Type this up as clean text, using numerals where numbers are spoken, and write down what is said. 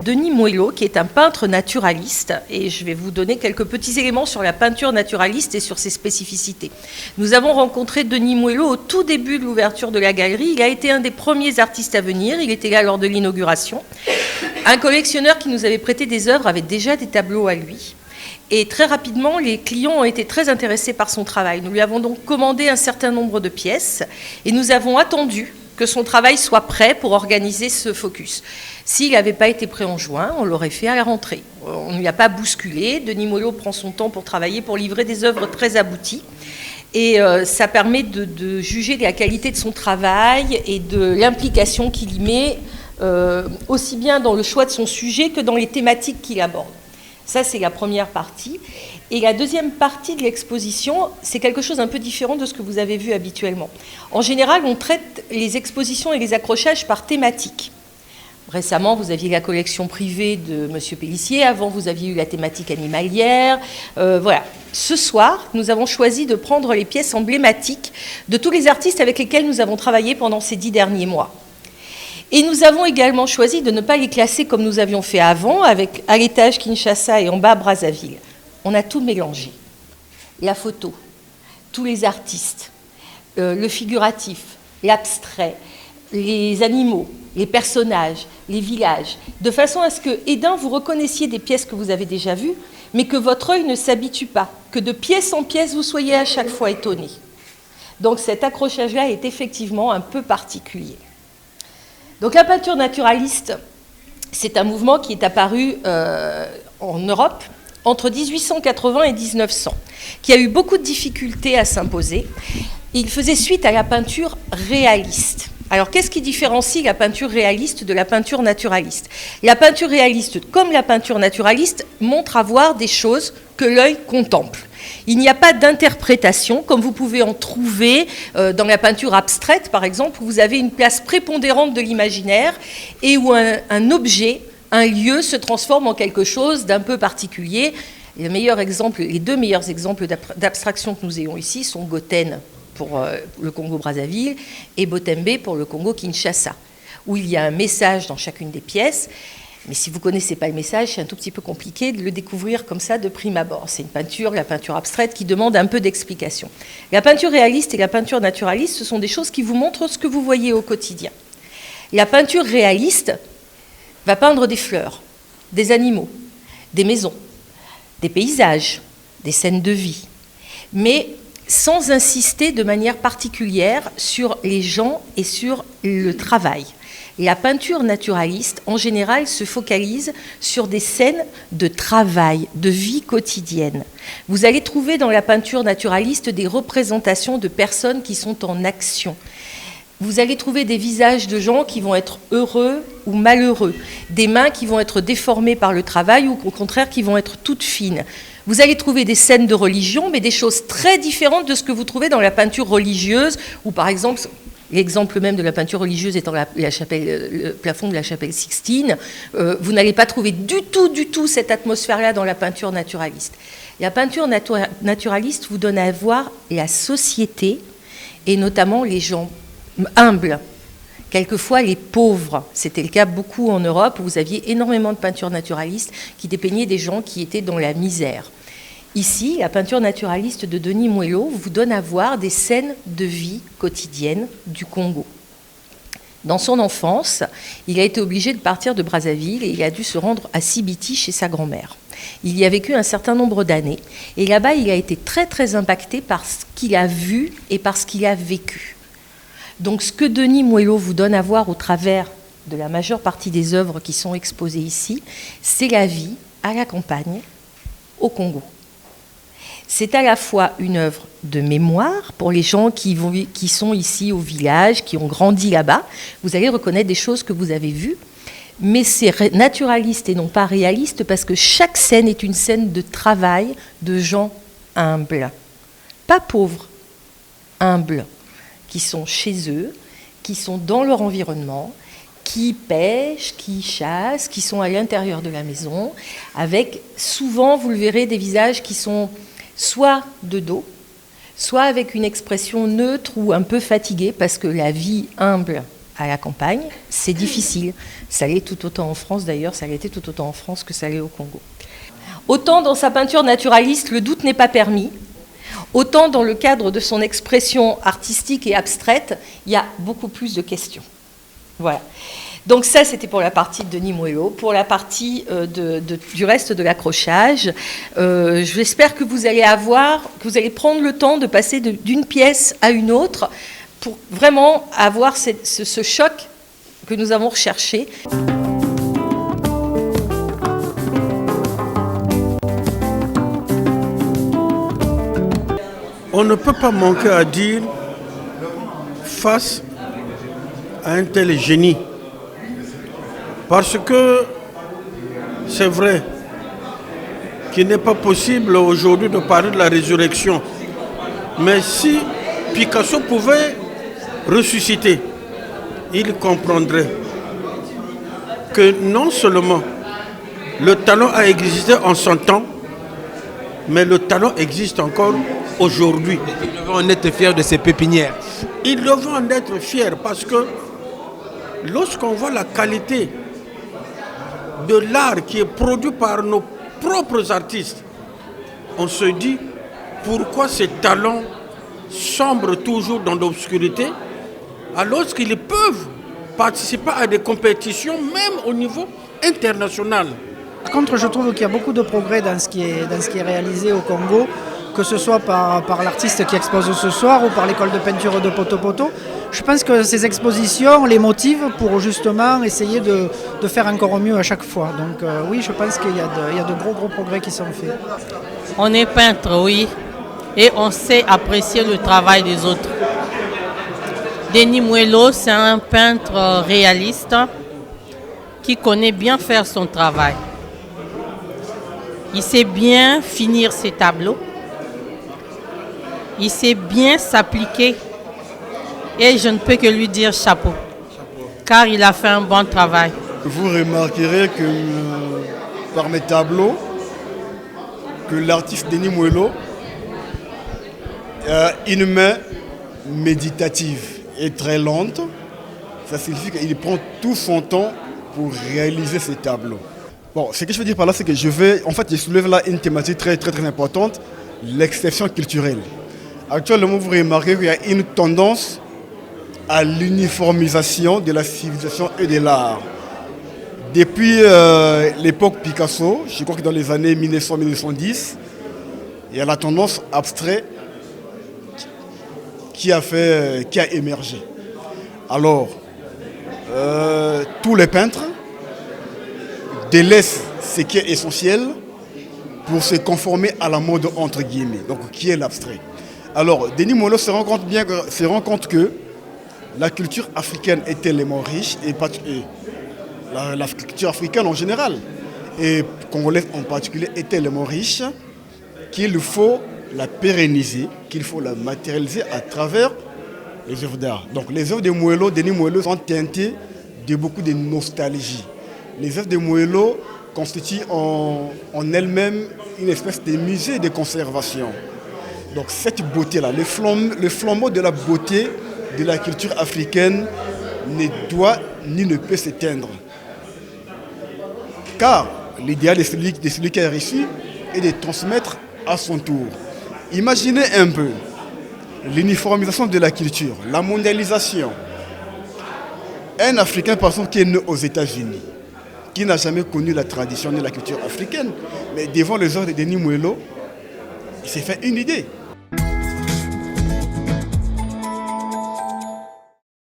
Denis Moello, qui est un peintre naturaliste, et je vais vous donner quelques petits éléments sur la peinture naturaliste et sur ses spécificités. Nous avons rencontré Denis Moello au tout début de l'ouverture de la galerie. Il a été un des premiers artistes à venir, il était là lors de l'inauguration. Un collectionneur qui nous avait prêté des œuvres avait déjà des tableaux à lui. Et très rapidement, les clients ont été très intéressés par son travail. Nous lui avons donc commandé un certain nombre de pièces et nous avons attendu que son travail soit prêt pour organiser ce focus. S'il n'avait pas été prêt en juin, on l'aurait fait à la rentrée. On ne lui a pas bousculé. Denis Moello prend son temps pour travailler, pour livrer des œuvres très abouties. Et ça permet de juger de la qualité de son travail et de l'implication qu'il y met, aussi bien dans le choix de son sujet que dans les thématiques qu'il aborde. Ça, c'est la première partie. Et la deuxième partie de l'exposition, c'est quelque chose un peu différent de ce que vous avez vu habituellement. En général, on traite les expositions et les accrochages par thématique. Récemment, vous aviez la collection privée de M. Pélissier. Avant, vous aviez eu la thématique animalière. Voilà. Ce soir, nous avons choisi de prendre les pièces emblématiques de tous les artistes avec lesquels nous avons travaillé pendant ces 10 derniers mois. Et nous avons également choisi de ne pas les classer comme nous avions fait avant, avec à l'étage Kinshasa et en bas Brazzaville. On a tout mélangé. La photo, tous les artistes, le figuratif, l'abstrait, les animaux, les personnages, les villages, de façon à ce que, vous reconnaissiez des pièces que vous avez déjà vues, mais que votre œil ne s'habitue pas, que de pièce en pièce, vous soyez à chaque fois étonné. Donc cet accrochage-là est effectivement un peu particulier. Donc la peinture naturaliste, c'est un mouvement qui est apparu en Europe entre 1880 et 1900, qui a eu beaucoup de difficultés à s'imposer. Il faisait suite à la peinture réaliste. Alors qu'est-ce qui différencie la peinture réaliste de la peinture naturaliste ? La peinture réaliste, comme la peinture naturaliste, montre à voir des choses que l'œil contemple. Il n'y a pas d'interprétation, comme vous pouvez en trouver dans la peinture abstraite, par exemple, où vous avez une place prépondérante de l'imaginaire et où un objet, un lieu se transforme en quelque chose d'un peu particulier. Les deux meilleurs exemples d'abstraction que nous ayons ici sont Goten pour le Congo-Brazzaville et Botembe pour le Congo-Kinshasa, où il y a un message dans chacune des pièces. Mais si vous ne connaissez pas le message, c'est un tout petit peu compliqué de le découvrir comme ça de prime abord. C'est une peinture, la peinture abstraite, qui demande un peu d'explication. La peinture réaliste et la peinture naturaliste, ce sont des choses qui vous montrent ce que vous voyez au quotidien. La peinture réaliste va peindre des fleurs, des animaux, des maisons, des paysages, des scènes de vie, mais sans insister de manière particulière sur les gens et sur le travail. La peinture naturaliste, en général, se focalise sur des scènes de travail, de vie quotidienne. Vous allez trouver dans la peinture naturaliste des représentations de personnes qui sont en action. Vous allez trouver des visages de gens qui vont être heureux ou malheureux, des mains qui vont être déformées par le travail ou au contraire qui vont être toutes fines. Vous allez trouver des scènes de religion, mais des choses très différentes de ce que vous trouvez dans la peinture religieuse, où par exemple, l'exemple même de la peinture religieuse étant le plafond de la chapelle Sixtine, vous n'allez pas trouver du tout cette atmosphère-là dans la peinture naturaliste. La peinture naturaliste vous donne à voir la société, et notamment les gens humbles, quelquefois les pauvres. C'était le cas beaucoup en Europe, où vous aviez énormément de peintures naturalistes qui dépeignaient des gens qui étaient dans la misère. Ici, la peinture naturaliste de Denis Moello vous donne à voir des scènes de vie quotidienne du Congo. Dans son enfance, il a été obligé de partir de Brazzaville et il a dû se rendre à Sibiti chez sa grand-mère. Il y a vécu un certain nombre d'années et là-bas, il a été très très impacté par ce qu'il a vu et par ce qu'il a vécu. Donc ce que Denis Moello vous donne à voir au travers de la majeure partie des œuvres qui sont exposées ici, c'est la vie à la campagne, au Congo. C'est à la fois une œuvre de mémoire pour les gens qui sont ici au village, qui ont grandi là-bas. Vous allez reconnaître des choses que vous avez vues, mais c'est naturaliste et non pas réaliste parce que chaque scène est une scène de travail de gens humbles. Pas pauvres, humbles, qui sont chez eux, qui sont dans leur environnement, qui pêchent, qui chassent, qui sont à l'intérieur de la maison, avec souvent, vous le verrez, des visages qui sont soit de dos, soit avec une expression neutre ou un peu fatiguée, parce que la vie humble à la campagne. C'est difficile. Ça l'est tout autant en France d'ailleurs, ça l'était tout autant en France que ça l'est au Congo. Autant dans sa peinture naturaliste, le doute n'est pas permis, autant dans le cadre de son expression artistique et abstraite, il y a beaucoup plus de questions. Voilà. Donc ça, c'était pour la partie de Denis Mouellot. Pour la partie du reste de l'accrochage, j'espère que vous allez prendre le temps de passer d'une pièce à une autre pour vraiment avoir ce choc que nous avons recherché. On ne peut pas manquer à dire face à un tel génie. Parce que c'est vrai qu'il n'est pas possible aujourd'hui de parler de la résurrection. Mais si Picasso pouvait ressusciter, il comprendrait que non seulement le talent a existé en son temps, mais le talent existe encore aujourd'hui. Ils doivent en être fiers de ces pépinières. Ils doivent en être fiers parce que lorsqu'on voit la qualité de l'art qui est produit par nos propres artistes, on se dit pourquoi ces talents sombrent toujours dans l'obscurité alors qu'ils peuvent participer à des compétitions même au niveau international. Par contre, je trouve qu'il y a beaucoup de progrès dans ce qui est réalisé au Congo, que ce soit par l'artiste qui expose ce soir ou par l'école de peinture de Poto Poto. Je pense que ces expositions les motivent pour justement essayer de faire encore mieux à chaque fois. Donc oui, je pense qu'il y a de gros progrès qui sont faits. On est peintre, oui, et on sait apprécier le travail des autres. Denis Mouellot, c'est un peintre réaliste qui connaît bien faire son travail. Il sait bien finir ses tableaux. Il sait bien s'appliquer. Et je ne peux que lui dire chapeau. Car il a fait un bon travail. Vous remarquerez que par mes tableaux, que l'artiste Denis Mouellot a une main méditative et très lente. Ça signifie qu'il prend tout son temps pour réaliser ses tableaux. Bon, ce que je veux dire par là, c'est que je soulève là une thématique très importante, l'exception culturelle. Actuellement, vous remarquez qu'il y a une tendance à l'uniformisation de la civilisation et de l'art. Depuis l'époque Picasso, je crois que dans les années 1900-1910, il y a la tendance abstraite qui a émergé. Alors, tous les peintres délaissent ce qui est essentiel pour se conformer à la mode entre guillemets, donc qui est l'abstrait. Alors, Denis Mouellot se rend compte que la culture africaine est tellement riche, et la culture africaine en général, et congolaise en particulier, est tellement riche qu'il faut la pérenniser, qu'il faut la matérialiser à travers les œuvres d'art. Donc les œuvres de Denis Mouellot sont teintées de beaucoup de nostalgie. Les œuvres de Mouellot constituent en elles-mêmes une espèce de musée de conservation. Donc cette beauté-là, le flambeau de la beauté de la culture africaine ne doit ni ne peut s'éteindre. Car l'idéal de celui qui a reçu est de transmettre à son tour. Imaginez un peu l'uniformisation de la culture, la mondialisation. Un Africain, par exemple, qui est né aux États-Unis, qui n'a jamais connu la tradition de la culture africaine, mais devant les œuvres de Denis Mouellot, il s'est fait une idée.